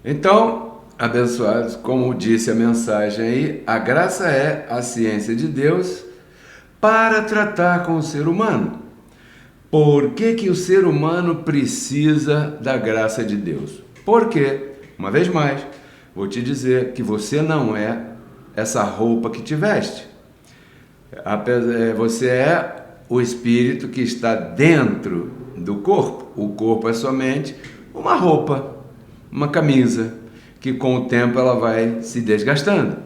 Então, abençoados, como disse a mensagem aí, a graça é a ciência de Deus para tratar com o ser humano. Por que o ser humano precisa da graça de Deus? Porque, uma vez mais, vou te dizer que você não é essa roupa que te veste. Você é o espírito que está dentro do corpo. O corpo é somente uma roupa, uma camisa, que com o tempo ela vai se desgastando.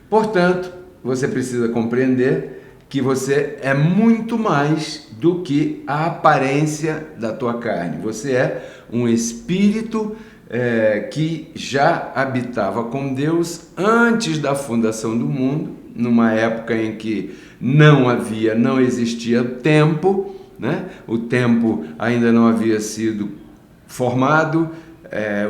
Portanto, você precisa compreender que você é muito mais do que a aparência da tua carne. Você é um espírito que já habitava com Deus antes da fundação do mundo, numa época em que não existia tempo, né? O tempo ainda não havia sido formado,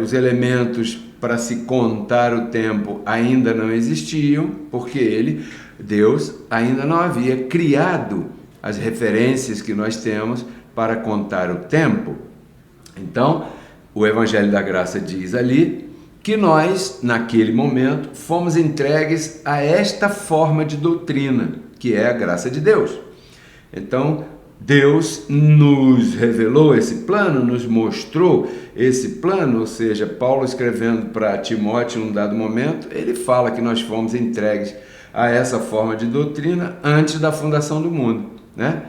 os elementos para se contar o tempo ainda não existiam, porque Deus, ainda não havia criado as referências que nós temos para contar o tempo. Então, o Evangelho da Graça diz ali que nós, naquele momento, fomos entregues a esta forma de doutrina, que é a graça de Deus. Então, Deus nos revelou esse plano, nos mostrou esse plano, ou seja, Paulo escrevendo para Timóteo num dado momento, ele fala que nós fomos entregues a essa forma de doutrina antes da fundação do mundo, né?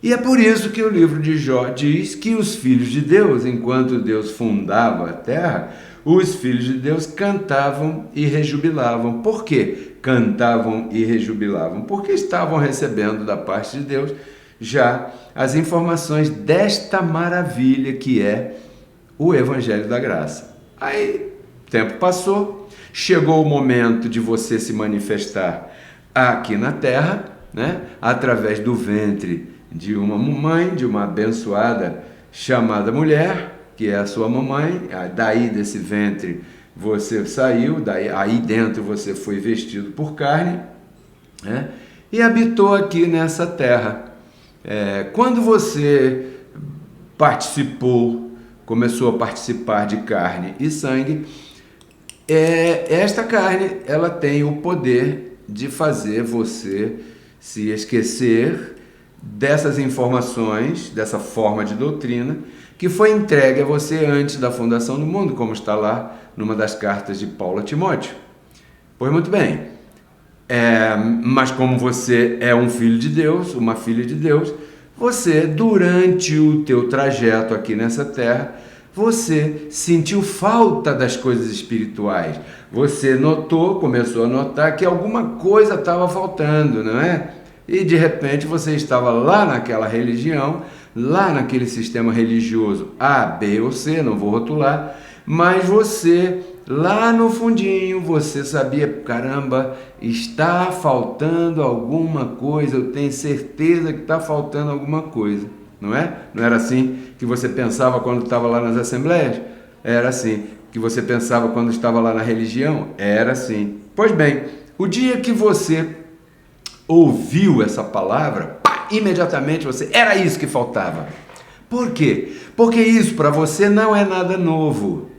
E é por isso que o livro de Jó diz que os filhos de Deus, enquanto Deus fundava a terra, os filhos de Deus cantavam e rejubilavam. Por quê? Cantavam e rejubilavam? Porque estavam recebendo da parte de Deus já as informações desta maravilha que é o Evangelho da Graça. Aí, o tempo passou, chegou o momento de você se manifestar aqui na terra, né? Através do ventre de uma mãe, de uma abençoada chamada mulher, que é a sua mamãe. Daí desse ventre você saiu, aí dentro você foi vestido por carne, né? E habitou aqui nessa terra. Quando você começou a participar de carne e sangue, esta carne ela tem o poder de fazer você se esquecer dessas informações, dessa forma de doutrina que foi entregue a você antes da fundação do mundo, como está lá numa das cartas de Paulo a Timóteo. Pois muito bem, mas como você é um filho de Deus, uma filha de Deus, você, durante o teu trajeto aqui nessa terra, você sentiu falta das coisas espirituais. Você começou a notar que alguma coisa estava faltando, não é? E de repente você estava lá naquela religião, lá naquele sistema religioso A, B ou C, não vou rotular, mas você, lá no fundinho, você sabia, caramba, está faltando alguma coisa, eu tenho certeza que está faltando alguma coisa, não é? Não era assim que você pensava quando estava lá nas assembleias? Era assim que você pensava quando estava lá na religião? Era assim. Pois bem, o dia que você ouviu essa palavra, imediatamente era isso que faltava. Por quê? Porque isso para você não é nada novo.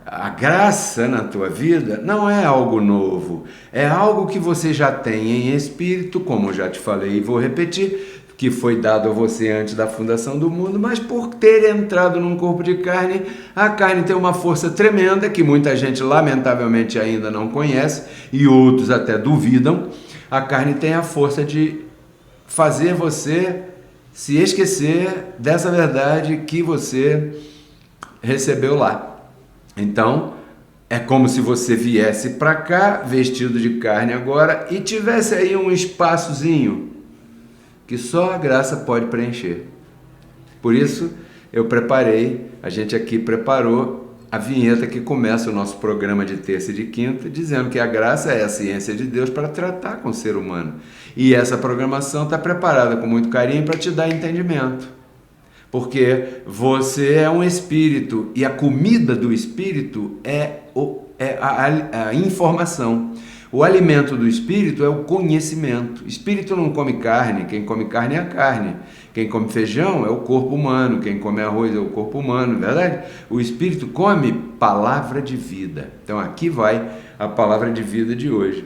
A graça na tua vida não é algo novo, é algo que você já tem em espírito, como eu já te falei e vou repetir, que foi dado a você antes da fundação do mundo, mas por ter entrado num corpo de carne, a carne tem uma força tremenda que muita gente lamentavelmente ainda não conhece e outros até duvidam. A carne tem a força de fazer você se esquecer dessa verdade que você recebeu lá. Então, é como se você viesse para cá, vestido de carne agora, e tivesse aí um espaçozinho que só a graça pode preencher. Por isso, a gente aqui preparou a vinheta que começa o nosso programa de terça e de quinta, dizendo que a graça é a ciência de Deus para tratar com o ser humano. E essa programação está preparada com muito carinho para te dar entendimento. Porque você é um espírito e a comida do espírito é a informação. O alimento do espírito é o conhecimento. Espírito não come carne, quem come carne é a carne. Quem come feijão é o corpo humano, quem come arroz é o corpo humano, verdade? O espírito come palavra de vida. Então aqui vai a palavra de vida de hoje.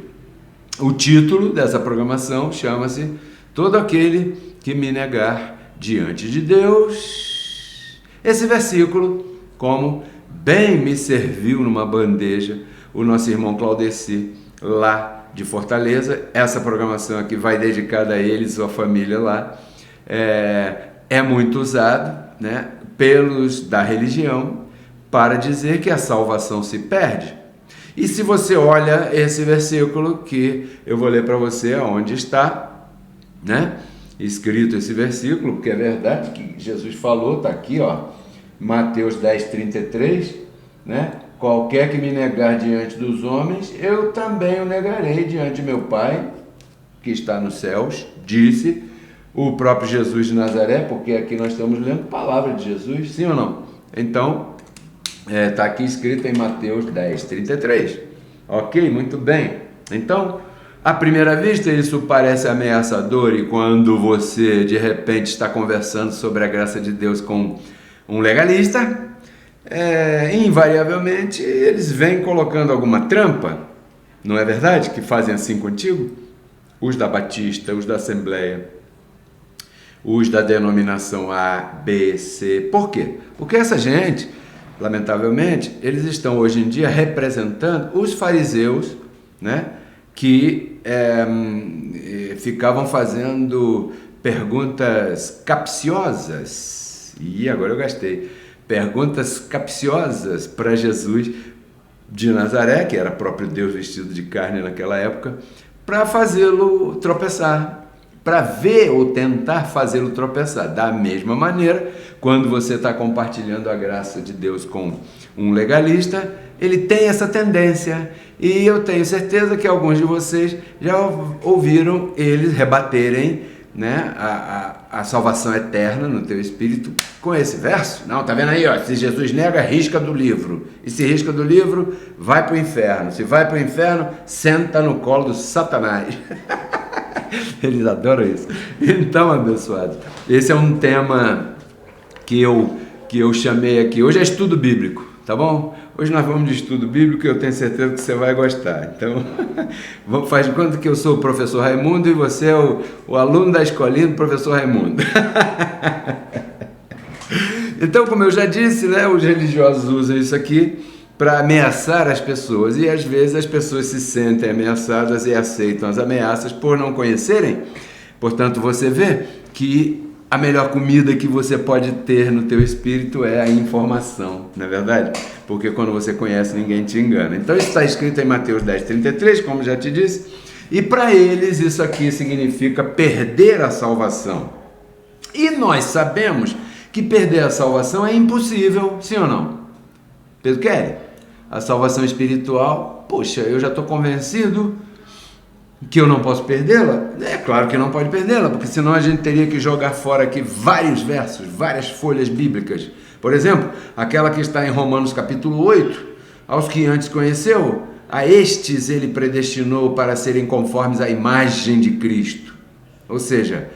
O título dessa programação chama-se Todo Aquele que Me Negar Diante de Deus. Esse versículo, como bem me serviu numa bandeja o nosso irmão Claudeci, lá de Fortaleza. Essa programação aqui vai dedicada a ele e sua família lá. É muito usado, né, pelos da religião para dizer que a salvação se perde. E se você olha esse versículo que eu vou ler para você aonde está, né, escrito esse versículo, porque é verdade que Jesus falou, está aqui, ó, Mateus 10:33, né? Qualquer que me negar diante dos homens, eu também o negarei diante de meu Pai, que está nos céus, disse o próprio Jesus de Nazaré, porque aqui nós estamos lendo a palavra de Jesus, sim ou não? Então, está aqui escrito em Mateus 10:33. Ok, muito bem. Então, à primeira vista, isso parece ameaçador, e quando você, de repente, está conversando sobre a graça de Deus com um legalista, invariavelmente eles vêm colocando alguma trampa, não é verdade? Que fazem assim contigo? Os da Batista, os da Assembleia, os da denominação A, B, C. Por quê? Porque essa gente, lamentavelmente, eles estão hoje em dia representando os fariseus, né, que ficavam fazendo perguntas capciosas, e agora eu gastei, perguntas capciosas para Jesus de Nazaré, que era próprio Deus vestido de carne naquela época, para fazê-lo tropeçar, para ver ou tentar fazê-lo tropeçar. Da mesma maneira, quando você está compartilhando a graça de Deus com um legalista, ele tem essa tendência, e eu tenho certeza que alguns de vocês já ouviram eles rebaterem, né, a salvação eterna no teu espírito com esse verso. Não, tá vendo aí, ó, se Jesus nega, risca do livro, e se risca do livro, vai para o inferno. Se vai para o inferno, senta no colo do Satanás. Eles adoram isso. Então, abençoados, esse é um tema que eu chamei aqui. Hoje é estudo bíblico, tá bom? Hoje nós vamos de estudo bíblico e eu tenho certeza que você vai gostar. Então, faz de conta que eu sou o professor Raimundo e você é o aluno da escolinha do professor Raimundo. Então, como eu já disse, né, os religiosos usam isso aqui para ameaçar as pessoas, e às vezes as pessoas se sentem ameaçadas e aceitam as ameaças por não conhecerem. Portanto, você vê que a melhor comida que você pode ter no teu espírito é a informação, não é verdade? Porque quando você conhece, ninguém te engana. Então isso está escrito em Mateus 10:33, como já te disse, e para eles isso aqui significa perder a salvação. E nós sabemos que perder a salvação é impossível, sim ou não? Pedro Kelly, a salvação espiritual, poxa, eu já estou convencido que eu não posso perdê-la? É claro que não pode perdê-la, porque senão a gente teria que jogar fora aqui vários versos, várias folhas bíblicas. Por exemplo, aquela que está em Romanos capítulo 8, aos que antes conheceu, a estes ele predestinou para serem conformes à imagem de Cristo. Ou seja,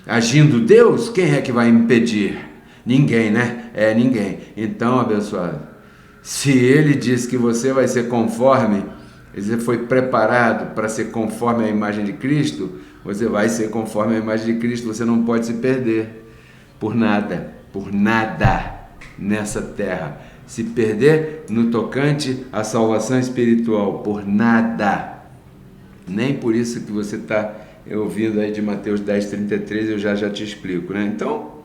agindo Deus, quem é que vai impedir? Ninguém, né? Ninguém. Então, abençoado, se ele diz que você vai ser conforme, você foi preparado para ser conforme a imagem de Cristo, você vai ser conforme a imagem de Cristo, você não pode se perder por nada nessa terra. Se perder no tocante à salvação espiritual, por nada. Nem por isso que você está ouvindo aí de Mateus 10:33, eu já te explico, né? Então,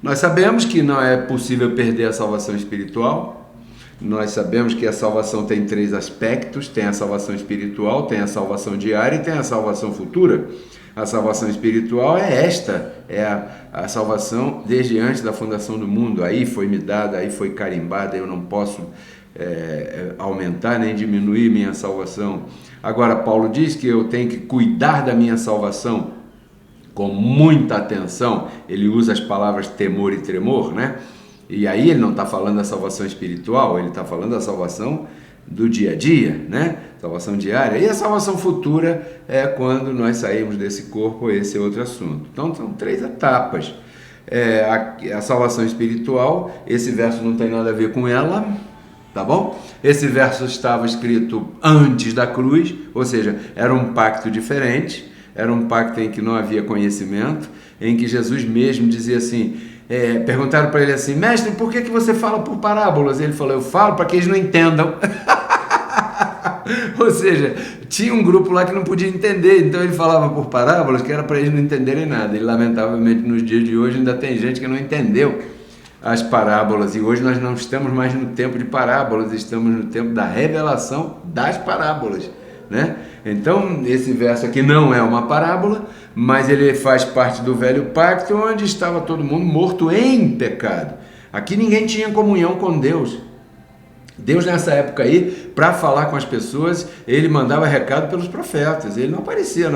nós sabemos que não é possível perder a salvação espiritual. Nós sabemos que a salvação tem 3 aspectos: tem a salvação espiritual, tem a salvação diária e tem a salvação futura. A salvação espiritual é esta, é a salvação desde antes da fundação do mundo. Aí foi me dada, aí foi carimbada, eu não posso aumentar nem diminuir minha salvação. Agora, Paulo diz que eu tenho que cuidar da minha salvação com muita atenção. Ele usa as palavras temor e tremor, né? E aí ele não está falando da salvação espiritual, ele está falando da salvação do dia a dia, né? Salvação diária. E a salvação futura é quando nós saímos desse corpo, esse é outro assunto. Então são 3 etapas. A salvação espiritual, esse verso não tem nada a ver com ela, tá bom? Esse verso estava escrito antes da cruz, ou seja, era um pacto diferente, era um pacto em que não havia conhecimento, em que Jesus mesmo dizia assim, perguntaram para ele assim, mestre, por que você fala por parábolas? Ele falou, eu falo para que eles não entendam. Ou seja, tinha um grupo lá que não podia entender, então ele falava por parábolas que era para eles não entenderem nada. E lamentavelmente nos dias de hoje ainda tem gente que não entendeu as parábolas, e hoje nós não estamos mais no tempo de parábolas, estamos no tempo da revelação das parábolas, né? Então esse verso aqui não é uma parábola, mas ele faz parte do velho pacto, onde estava todo mundo morto em pecado. Aqui ninguém tinha comunhão com Deus. Deus nessa época aí, para falar com as pessoas, ele mandava recado pelos profetas, ele não aparecia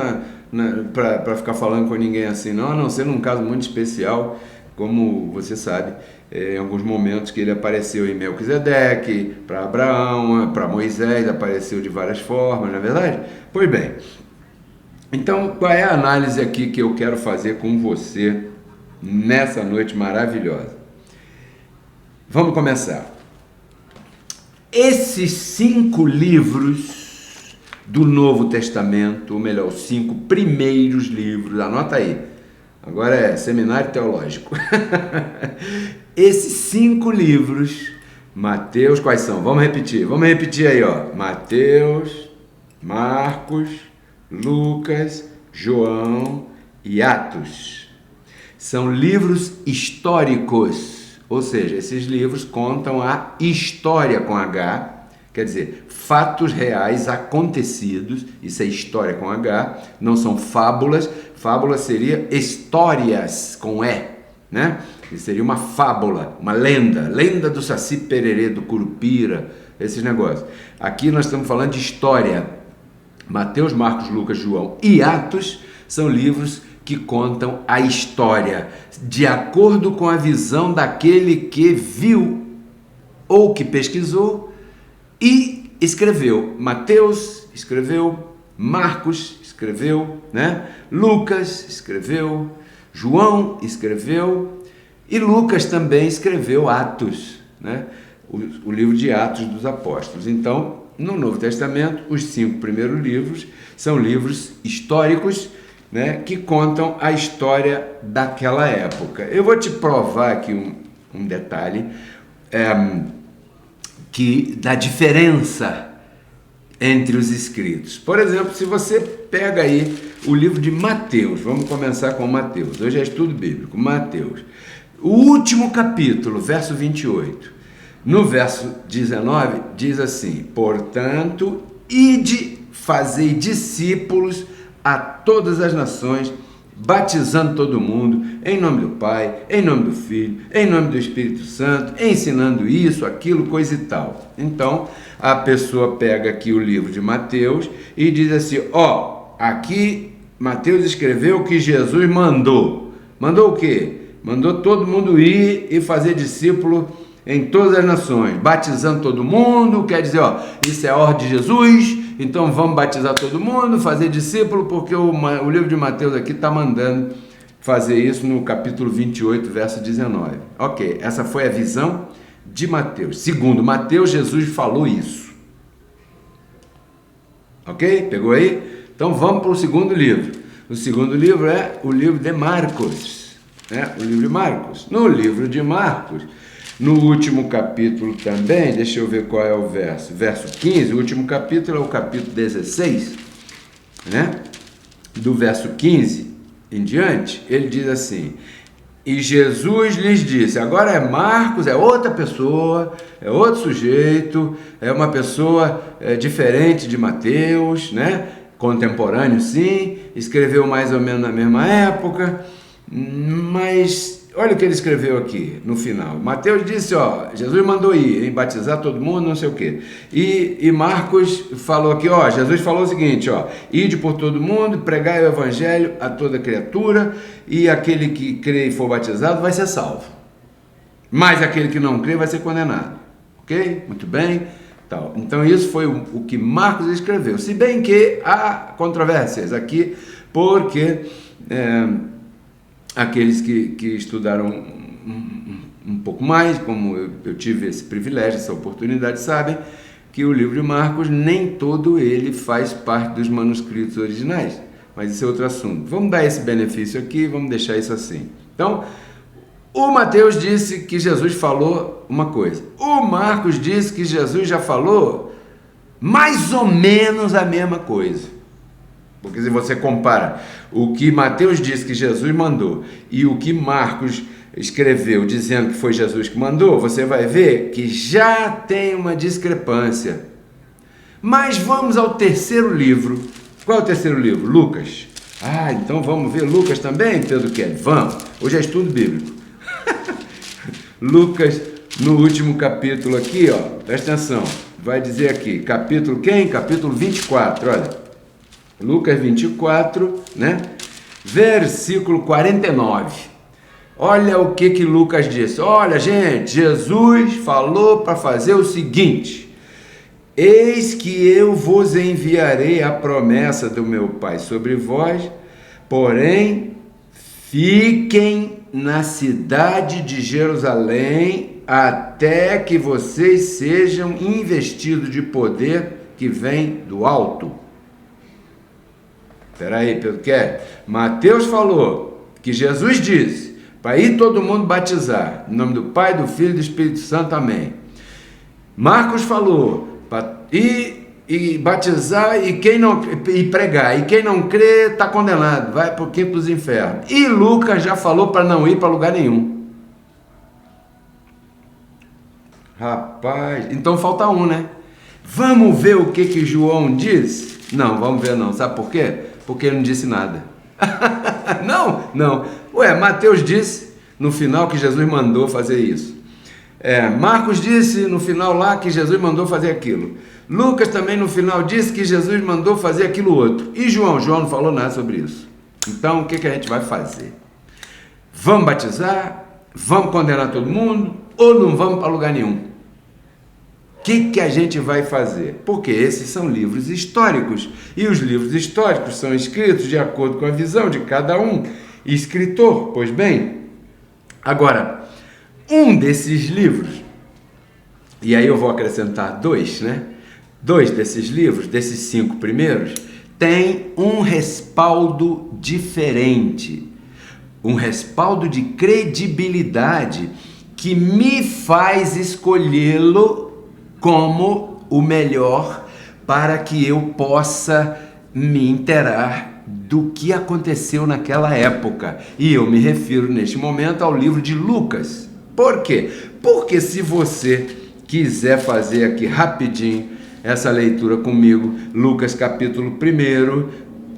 para ficar falando com ninguém assim, não, a não ser num caso muito especial, como você sabe, em alguns momentos que ele apareceu em Melquisedeque, para Abraão, para Moisés, apareceu de várias formas, não é verdade? Pois bem, então qual é a análise aqui que eu quero fazer com você nessa noite maravilhosa? Vamos começar. Esses 5 livros do Novo Testamento, ou melhor, os 5 primeiros livros, anota aí, agora é seminário teológico. Esses 5 livros, Mateus, quais são? Vamos repetir aí, ó. Mateus, Marcos, Lucas, João e Atos. São livros históricos. Ou seja, esses livros contam a história com H, quer dizer, fatos reais acontecidos, isso é história com H, não são fábulas, fábula seria histórias com E, né? Isso seria uma fábula, uma lenda do Saci Pererê, do Curupira, esses negócios. Aqui nós estamos falando de história. Mateus, Marcos, Lucas, João e Atos são livros que contam a história de acordo com a visão daquele que viu ou que pesquisou e escreveu. Mateus escreveu, Marcos escreveu, né? Lucas escreveu, João escreveu e Lucas também escreveu Atos, né? O livro de Atos dos Apóstolos. Então, no Novo Testamento, os 5 primeiros livros são livros históricos, né, que contam a história daquela época. Eu vou te provar aqui um detalhe que da diferença entre os escritos. Por exemplo, se você pega aí o livro de Mateus, vamos começar com Mateus, hoje é estudo bíblico, Mateus, o último capítulo, verso 28, no verso 19 diz assim, portanto, ide, fazei discípulos a todas as nações, batizando todo mundo, em nome do Pai, em nome do Filho, em nome do Espírito Santo, ensinando isso, aquilo, coisa e tal. Então, a pessoa pega aqui o livro de Mateus e diz assim, aqui Mateus escreveu que Jesus mandou. Mandou o quê? Mandou todo mundo ir e fazer discípulo em todas as nações, batizando todo mundo, quer dizer, isso é a ordem de Jesus, então vamos batizar todo mundo, fazer discípulo, porque o livro de Mateus aqui está mandando fazer isso no capítulo 28, verso 19. Ok, essa foi a visão de Mateus. Segundo Mateus, Jesus falou isso. Ok? Pegou aí? Então vamos para o segundo livro. O segundo livro é o livro de Marcos, né? O livro de Marcos. No livro de Marcos, no último capítulo também, deixa eu ver qual é o verso, verso 15, o último capítulo é o capítulo 16, né? Do verso 15 em diante, ele diz assim, e Jesus lhes disse, agora é Marcos, é outra pessoa, é outro sujeito, é uma pessoa diferente de Mateus, né? Contemporâneo sim, escreveu mais ou menos na mesma época, mas olha o que ele escreveu aqui no final. Mateus disse, Jesus mandou ir, batizar todo mundo, não sei o quê. E Marcos falou aqui, Jesus falou o seguinte, ide por todo mundo, pregai o evangelho a toda criatura, e aquele que crê e for batizado vai ser salvo. Mas aquele que não crê vai ser condenado. Ok? Muito bem. tal. Então isso foi o que Marcos escreveu. Se bem que há controvérsias aqui, porque aqueles que estudaram um pouco mais, como eu tive esse privilégio, essa oportunidade, sabem que o livro de Marcos, nem todo ele faz parte dos manuscritos originais. Mas isso é outro assunto. Vamos dar esse benefício aqui, vamos deixar isso assim. Então, o Mateus disse que Jesus falou uma coisa. O Marcos disse que Jesus já falou mais ou menos a mesma coisa. Porque se você compara o que Mateus disse que Jesus mandou e o que Marcos escreveu dizendo que foi Jesus que mandou, você vai ver que já tem uma discrepância. Mas vamos ao terceiro livro. Qual é o terceiro livro? Lucas. Ah, então vamos ver Lucas também, Pedro Kelly? Vamos. Hoje é estudo bíblico. Lucas, no último capítulo aqui, ó, presta atenção, vai dizer aqui, capítulo quem? Capítulo 24, olha. Lucas 24, né? Versículo 49. Olha o que Lucas disse. Olha, gente, Jesus falou para fazer o seguinte: eis que eu vos enviarei a promessa do meu Pai sobre vós, porém, fiquem na cidade de Jerusalém até que vocês sejam investidos de poder que vem do alto. Espera aí, Pedro Kelly. Mateus falou que Jesus disse para ir todo mundo batizar, em nome do Pai, do Filho e do Espírito Santo, amém. Marcos falou para ir e batizar e pregar, e quem não crê está condenado, vai para o quinto dos infernos. E Lucas já falou para não ir para lugar nenhum. Rapaz, então falta um, né? Vamos ver o que João diz? Não, vamos ver não, sabe por quê? Porque ele não disse nada. Não. Ué, Mateus disse no final que Jesus mandou fazer isso. Marcos disse no final lá que Jesus mandou fazer aquilo. Lucas também no final disse que Jesus mandou fazer aquilo outro. E João não falou nada sobre isso. Então o que a gente vai fazer? Vamos batizar? Vamos condenar todo mundo? Ou não vamos para lugar nenhum? O que a gente vai fazer? Porque esses são livros históricos. E os livros históricos são escritos de acordo com a visão de cada um escritor. Pois bem, agora, um desses livros, e aí eu vou acrescentar dois, né? Dois desses livros, desses 5 primeiros, tem um respaldo diferente, um respaldo de credibilidade que me faz escolhê-lo como o melhor para que eu possa me inteirar do que aconteceu naquela época. E eu me refiro neste momento ao livro de Lucas. Por quê? Porque se você quiser fazer aqui rapidinho essa leitura comigo, Lucas capítulo 1,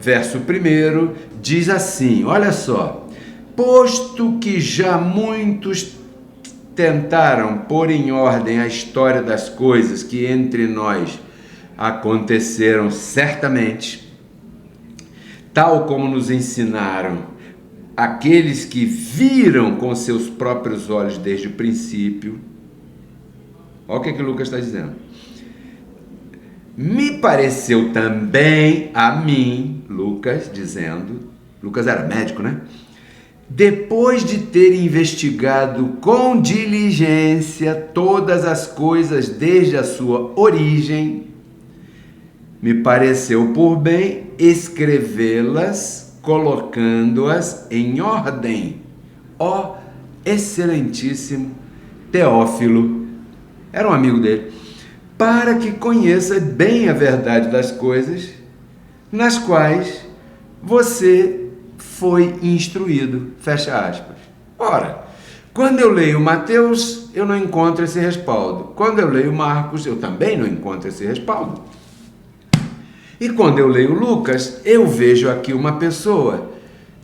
verso 1, diz assim, olha só: posto que já muitos tentaram pôr em ordem a história das coisas que entre nós aconteceram certamente, tal como nos ensinaram aqueles que viram com seus próprios olhos desde o princípio. Olha o que Lucas está dizendo. Me pareceu também a mim, Lucas dizendo, Lucas era médico, né? Depois de ter investigado com diligência todas as coisas desde a sua origem, me pareceu por bem escrevê-las, colocando-as em ordem. Ó excelentíssimo Teófilo, era um amigo dele, para que conheça bem a verdade das coisas nas quais você foi instruído, fecha aspas. Ora, quando eu leio Mateus, eu não encontro esse respaldo. Quando eu leio Marcos, eu também não encontro esse respaldo. E quando eu leio Lucas, eu vejo aqui uma pessoa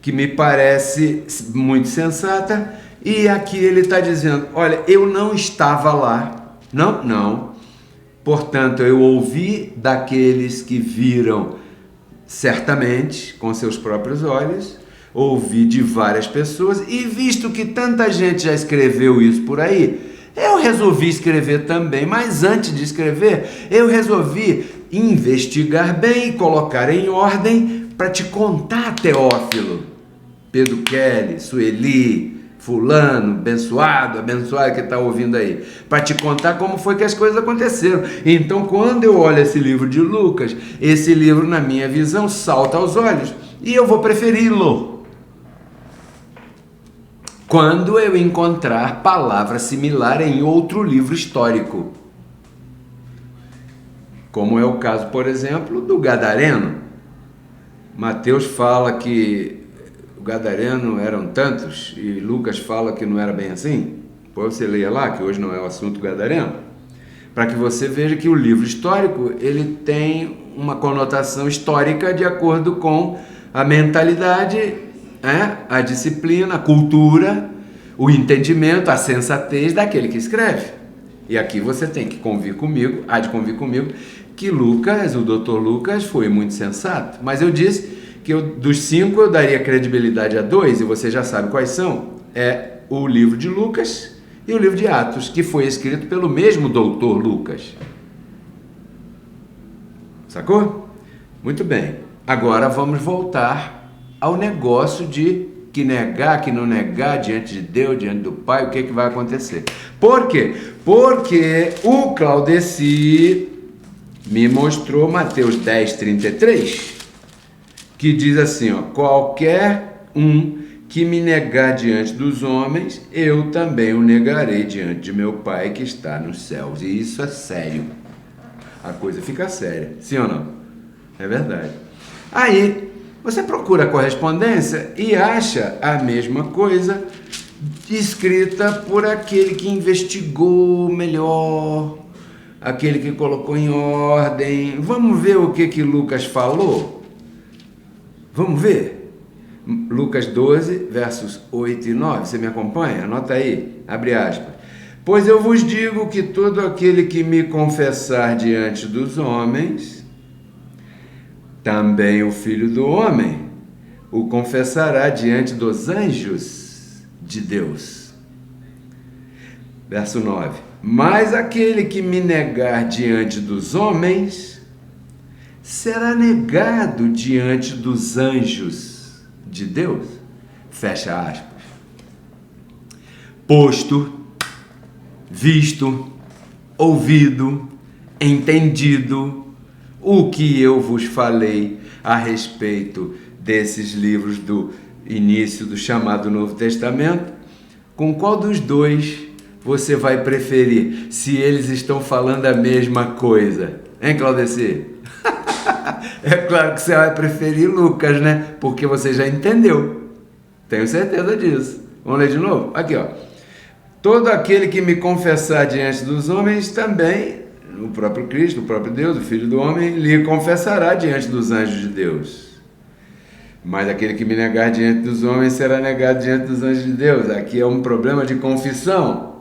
que me parece muito sensata, e aqui ele está dizendo, olha, eu não estava lá, não. Portanto, eu ouvi daqueles que viram certamente com seus próprios olhos, ouvi de várias pessoas, e visto que tanta gente já escreveu isso por aí, Eu resolvi escrever também, mas antes de escrever, eu resolvi investigar bem e colocar em ordem para te contar, Teófilo, Pedro Kelly, Sueli, fulano, abençoado que está ouvindo aí, para te contar como foi que as coisas aconteceram. Então, quando eu olho esse livro de Lucas, esse livro, na minha visão, salta aos olhos e eu vou preferi-lo quando eu encontrar palavra similar em outro livro histórico, como é o caso, por exemplo, do Gadareno. Mateus fala que o Gadareno eram tantos e Lucas fala que não era bem assim. Depois você leia lá, que hoje não é o assunto Gadareno, para que você veja que o livro histórico ele tem uma conotação histórica de acordo com a mentalidade, a disciplina, a cultura, o entendimento, a sensatez daquele que escreve. E aqui você tem que convir comigo, há de convir comigo, que Lucas, o Dr. Lucas, foi muito sensato. Mas eu disse que dos 5 eu daria credibilidade a 2, e você já sabe quais são. É o livro de Lucas e o livro de Atos, que foi escrito pelo mesmo Dr. Lucas. Sacou? Muito bem. Agora vamos voltar ao negócio de que negar, que não negar diante de Deus, diante do Pai, o que vai acontecer. Por quê? Porque o Claudeci me mostrou Mateus 10:33, que diz assim, qualquer um que me negar diante dos homens, eu também o negarei diante de meu Pai que está nos céus. E isso é sério. A coisa fica séria. Sim ou não? É verdade. Aí, você procura a correspondência e acha a mesma coisa escrita por aquele que investigou melhor, aquele que colocou em ordem. Vamos ver o que Lucas falou? Vamos ver? Lucas 12, versos 8 e 9. Você me acompanha? Anota aí, abre aspas. Pois eu vos digo que todo aquele que me confessar diante dos homens, também o Filho do Homem o confessará diante dos anjos de Deus. Verso 9. Mas aquele que me negar diante dos homens, será negado diante dos anjos de Deus. Fecha aspas. Posto, visto, ouvido, entendido o que eu vos falei a respeito desses livros do início do chamado Novo Testamento, com qual dos dois você vai preferir, se eles estão falando a mesma coisa? Hein, Claudeci? É claro que você vai preferir Lucas, né? Porque você já entendeu. Tenho certeza disso. Vamos ler de novo? Aqui, todo aquele que me confessar diante dos homens, também o próprio Cristo, o próprio Deus, o Filho do Homem, lhe confessará diante dos anjos de Deus. Mas aquele que me negar diante dos homens será negado diante dos anjos de Deus. Aqui é um problema de confissão,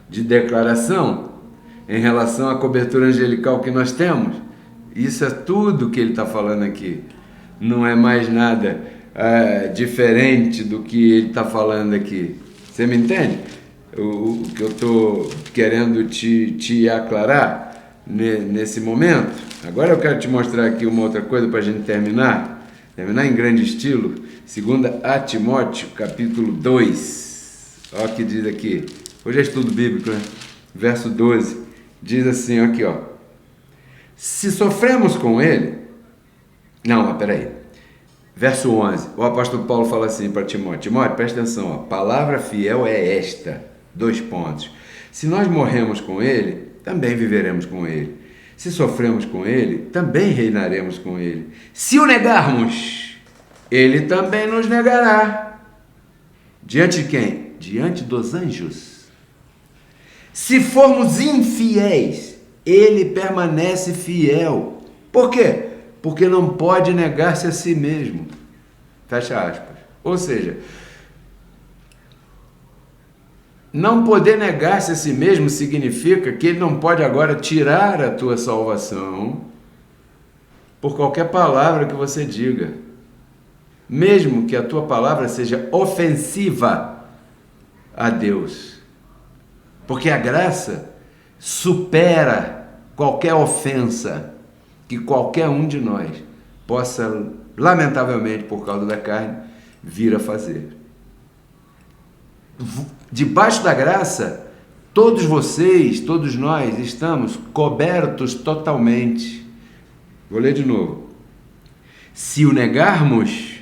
de declaração, em relação à cobertura angelical que nós temos. Isso é tudo que ele está falando aqui. Não é mais nada diferente do que ele está falando aqui. Você me entende? O que eu estou querendo te aclarar nesse momento. Agora eu quero te mostrar aqui uma outra coisa para a gente terminar em grande estilo. 2 a Timóteo, capítulo 2. Olha o que diz aqui. Hoje é estudo bíblico, né? Verso 12. Diz assim, aqui, se sofremos com ele... Não, mas peraí. Verso 11. O apóstolo Paulo fala assim para Timóteo. Timóteo, presta atenção, palavra fiel é esta. 2 pontos. Se nós morremos com ele, também viveremos com ele. Se sofremos com ele, também reinaremos com ele. Se o negarmos, ele também nos negará. Diante de quem? Diante dos anjos. Se formos infiéis, ele permanece fiel. Por quê? Porque não pode negar-se a si mesmo. Fecha aspas. Ou seja, não poder negar-se a si mesmo significa que ele não pode agora tirar a tua salvação por qualquer palavra que você diga. Mesmo que a tua palavra seja ofensiva a Deus. Porque a graça supera qualquer ofensa que qualquer um de nós possa, lamentavelmente, por causa da carne, vir a fazer. Debaixo da graça, todos vocês, todos nós estamos cobertos totalmente. Vou ler de novo. Se o negarmos,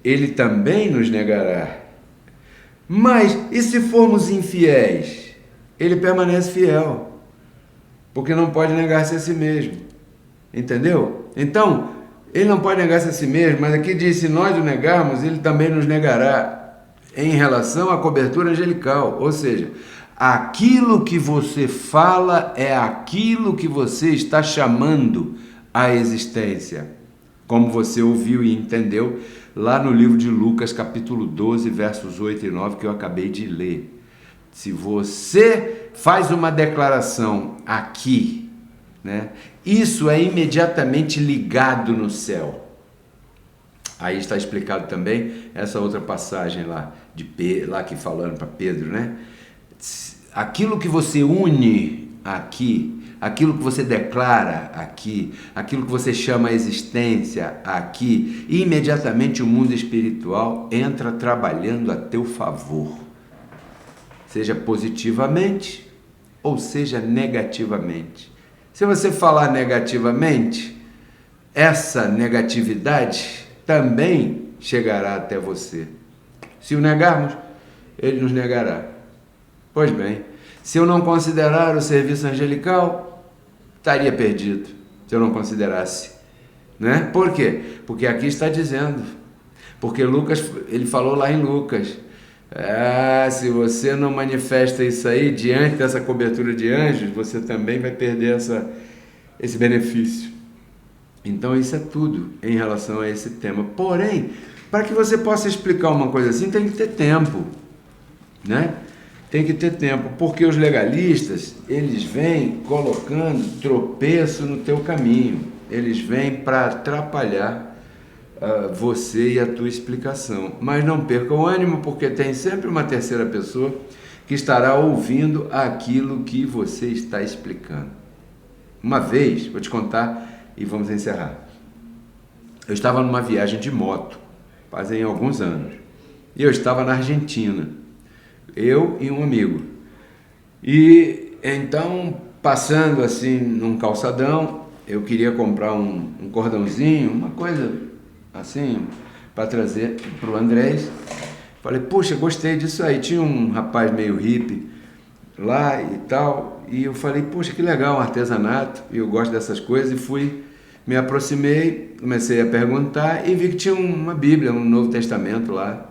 ele também nos negará. Mas, e se formos infiéis? Ele permanece fiel, porque não pode negar-se a si mesmo. Entendeu? Então, ele não pode negar-se a si mesmo, mas aqui diz, se nós o negarmos, ele também nos negará em relação à cobertura angelical. Ou seja, aquilo que você fala é aquilo que você está chamando à existência. Como você ouviu e entendeu lá no livro de Lucas, capítulo 12, versos 8 e 9, que eu acabei de ler. Se você faz uma declaração aqui, né, isso é imediatamente ligado no céu. Aí está explicado também essa outra passagem lá, lá que falando para Pedro, né? Aquilo que você une aqui, aquilo que você declara aqui, aquilo que você chama a existência aqui, imediatamente o mundo espiritual entra trabalhando a teu favor, seja positivamente ou seja negativamente. Se você falar negativamente, essa negatividade também chegará até você. Se o negarmos, ele nos negará. Pois bem, se eu não considerar o serviço angelical, estaria perdido, se eu não considerasse, né? Por quê? Porque aqui está dizendo, porque Lucas, ele falou lá em Lucas, se você não manifesta isso aí, diante dessa cobertura de anjos, você também vai perder esse benefício. Então isso é tudo em relação a esse tema. Porém, para que você possa explicar uma coisa assim, tem que ter tempo, né? Tem que ter tempo, porque os legalistas, eles vêm colocando tropeço no teu caminho. Eles vêm para atrapalhar você e a tua explicação. Mas não perca o ânimo, porque tem sempre uma terceira pessoa que estará ouvindo aquilo que você está explicando. Uma vez, vou te contar e vamos encerrar. Eu estava numa viagem de moto, fazem alguns anos, e eu estava na Argentina, eu e um amigo. E então, passando assim num calçadão, eu queria comprar um cordãozinho, uma coisa assim, para trazer para o Andrés. Falei, puxa, gostei disso aí. Tinha um rapaz meio hippie lá e tal, e eu falei, puxa, que legal, um artesanato, e eu gosto dessas coisas, e me aproximei, comecei a perguntar, e vi que tinha uma Bíblia, um Novo Testamento lá.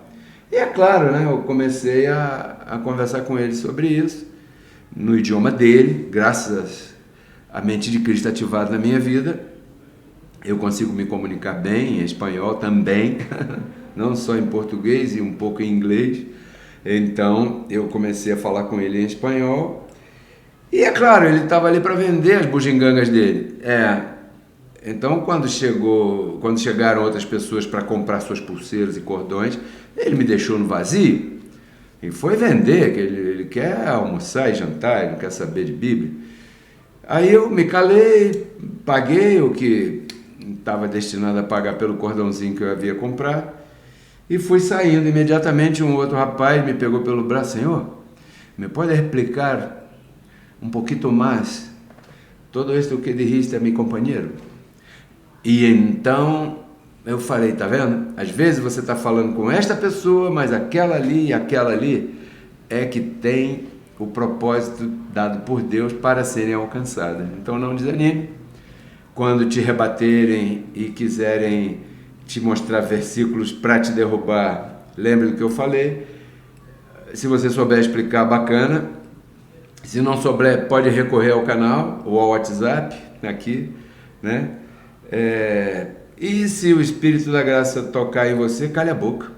E é claro, né, eu comecei a conversar com ele sobre isso, no idioma dele, graças à mente de Cristo ativada na minha vida. Eu consigo me comunicar bem em espanhol também, não só em português e um pouco em inglês. Então eu comecei a falar com ele em espanhol. E é claro, ele estava ali para vender as bugigangas dele. Então quando chegaram outras pessoas para comprar suas pulseiras e cordões, ele me deixou no vazio e foi vender, que ele quer almoçar e jantar, ele não quer saber de Bíblia. Aí eu me calei, paguei o que estava destinado a pagar pelo cordãozinho que eu havia comprado e fui saindo. Imediatamente um outro rapaz me pegou pelo braço: Senhor, ¿me pode explicar um pouquinho mais todo isto que dijiste a meu companheiro? E então eu falei, tá vendo? Às vezes você está falando com esta pessoa, mas aquela ali e aquela ali é que tem o propósito dado por Deus para serem alcançadas. Então não desanime. Quando te rebaterem e quiserem te mostrar versículos para te derrubar, lembre do que eu falei. Se você souber explicar, bacana. Se não souber, pode recorrer ao canal ou ao WhatsApp aqui, né? E se o Espírito da Graça tocar em você, cale a boca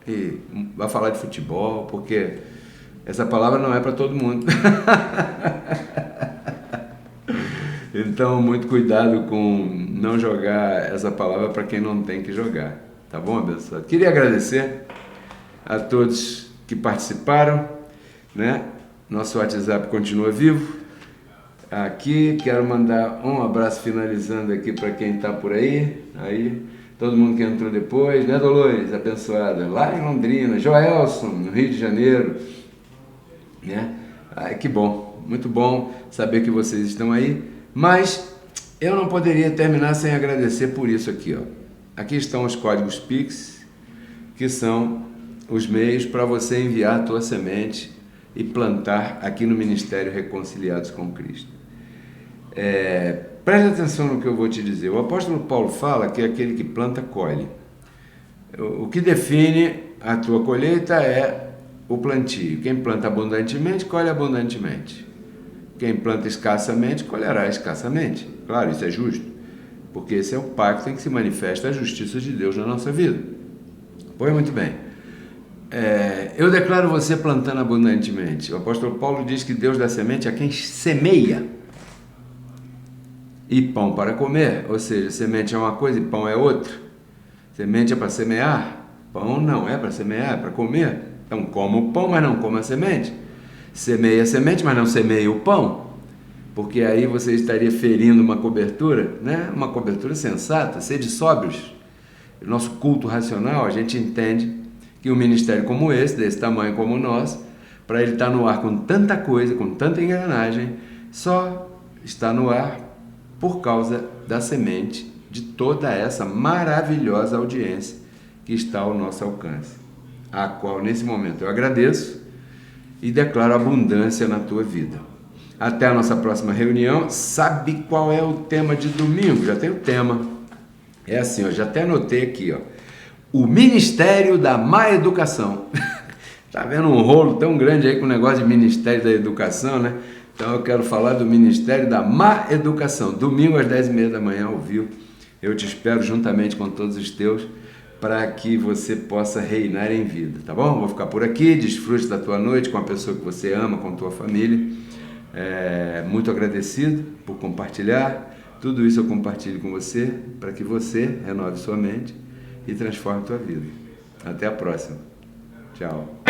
e vai falar de futebol, porque essa palavra não é para todo mundo. Então, muito cuidado com não jogar essa palavra para quem não tem que jogar. Tá bom, abençoado? Queria agradecer a todos que participaram, né? Nosso WhatsApp continua vivo. Aqui, quero mandar um abraço finalizando aqui para quem está por aí. Todo mundo que entrou depois, né, Dolores? Abençoada. Lá em Londrina, Joelson, no Rio de Janeiro. Né? Ai, que bom, muito bom saber que vocês estão aí. Mas eu não poderia terminar sem agradecer por isso aqui, ó. Aqui estão os códigos Pix, que são os meios para você enviar a tua semente e plantar aqui no Ministério Reconciliados com Cristo. Preste atenção no que eu vou te dizer. O apóstolo Paulo fala que aquele que planta, colhe. O que define a tua colheita é o plantio. Quem planta abundantemente, colhe abundantemente. Quem planta escassamente, colherá escassamente. Claro, isso é justo, porque esse é o pacto em que se manifesta a justiça de Deus na nossa vida. Pois muito bem. Eu declaro você plantando abundantemente. O apóstolo Paulo diz que Deus dá semente a quem semeia. E pão para comer, ou seja, semente é uma coisa e pão é outra. Semente é para semear, pão não é para semear, é para comer. Então coma o pão, mas não coma a semente. Semeia a semente, mas não semeia o pão, porque aí você estaria ferindo uma cobertura, né? Uma cobertura sensata. Sede sóbrios. No nosso culto racional, a gente entende que um ministério como esse, desse tamanho como o nosso, para ele estar no ar com tanta coisa, com tanta engrenagem, só está no ar por causa da semente de toda essa maravilhosa audiência que está ao nosso alcance, a qual nesse momento eu agradeço e declaro abundância na tua vida. Até a nossa próxima reunião. Sabe qual é o tema de domingo? Já tem o tema. É assim, ó, já até anotei aqui, ó. O Ministério da Má Educação. Tá vendo um rolo tão grande aí com o negócio de Ministério da Educação, né? Então eu quero falar do Ministério da Má Educação. Domingo às 10h30 da manhã, ao vivo. Eu te espero juntamente com todos os teus, para que você possa reinar em vida, tá bom? Vou ficar por aqui. Desfrute da tua noite com a pessoa que você ama, com a tua família. Muito agradecido por compartilhar. Tudo isso eu compartilho com você, para que você renove sua mente e transforme a tua vida. Até a próxima. Tchau.